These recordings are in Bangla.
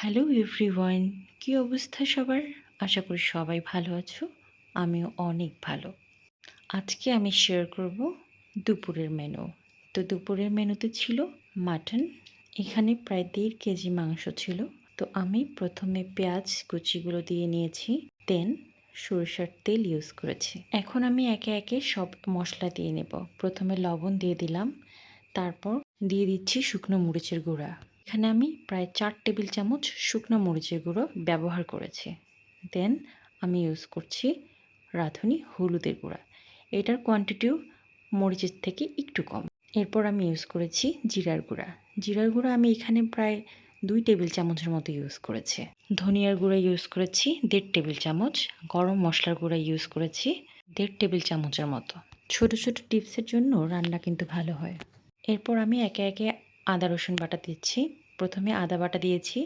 হ্যালো এভরিওয়ান, কী অবস্থা সবার? আশা করি সবাই ভালো আছো। আমিও অনেক ভালো। আজকে আমি শেয়ার করব দুপুরের মেনু। তো দুপুরের মেনুতে ছিল মাটন। এখানে প্রায় ১.৫ কেজি মাংস ছিল। তো আমি প্রথমে পেঁয়াজ কুচিগুলো দিয়ে নিয়েছি, দেন সরিষার তেল ইউজ করেছি। এখন আমি একে একে সব মশলা দিয়ে নেব। প্রথমে লবণ দিয়ে দিলাম, তারপর দিয়ে দিচ্ছি শুকনো মরিচের গুঁড়া। এখানে আমি প্রায় ৪ টেবিল চামচ শুকনো মরিচের গুঁড়ো ব্যবহার করেছি। দেন আমি ইউজ করছি রাঁধুনি হলুদের গুঁড়া। এটার কোয়ান্টিটিও মরিচের থেকে একটু কম। এরপর আমি ইউজ করেছি জিরার গুঁড়া। জিরার গুঁড়া আমি এখানে প্রায় ২ টেবিল চামচের মতো ইউজ করেছি। ধনিয়ার গুঁড়া ইউজ করেছি ১.৫ টেবিল চামচ। গরম মশলার গুঁড়া ইউজ করেছি ১.৫ টেবিল চামচের মতো। ছোট ছোট টিপসের জন্য রান্না কিন্তু ভালো হয়। এরপর আমি একে একে আদা রসুন বাটা দিচ্ছি। প্রথমে আদা বাটা দিয়েছি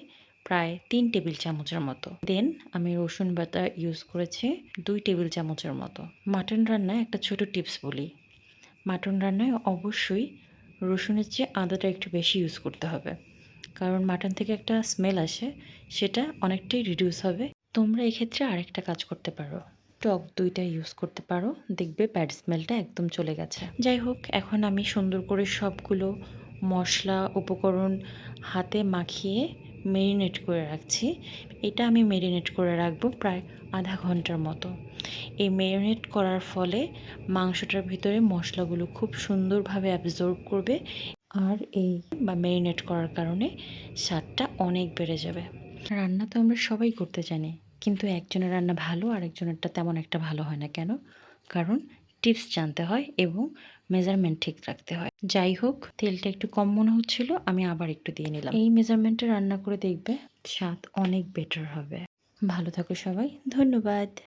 প্রায় ৩ টেবিল চামচের মতো। দেন আমি রসুন বাটা ইউজ করেছি ২ টেবিল চামচের মতো। মাটন রান্নায় একটা ছোট টিপস বলি। মাটন রান্নায় অবশ্যই রসুনের চেয়ে আদাটা একটু বেশি ইউজ করতে হবে, কারণ মাটন থেকে একটা স্মেল আসে, সেটা অনেকটাই রিডিউস হবে। তোমরা এক্ষেত্রে আরেকটা কাজ করতে পারো, টক দইটা ইউজ করতে পারো, দেখবে ব্যাড স্মেলটা একদম চলে গেছে। যাই হোক, এখন আমি সুন্দর করে সবগুলো মশলা উপকরণ হাতে মাখিয়ে মেরিনেট করে রাখছি। এটা আমি মেরিনেট করে রাখবো প্রায় আধা ঘন্টার মতো। এই মেরিনেট করার ফলে মাংসটার ভিতরে মশলাগুলো খুব সুন্দরভাবে অ্যাবজর্ব করবে, আর মেরিনেট করার কারণে স্বাদটা অনেক বেড়ে যাবে। রান্না তো আমরা সবাই করতে জানি, কিন্তু একজনের রান্না ভালো আর একজনেরটা তেমন একটা ভালো হয় না। কেন? কারণ টিপস জানতে হয় এবং মেজারমেন্ট ঠিক রাখতে হয়। যাই হোক, তেলটা একটু কম মনে হচ্ছিল, আমি আবার একটু দিয়ে নিলাম। এই মেজারমেন্টে রান্না করে দেখবে স্বাদ অনেক বেটার হবে। ভালো থাকো সবাই, ধন্যবাদ।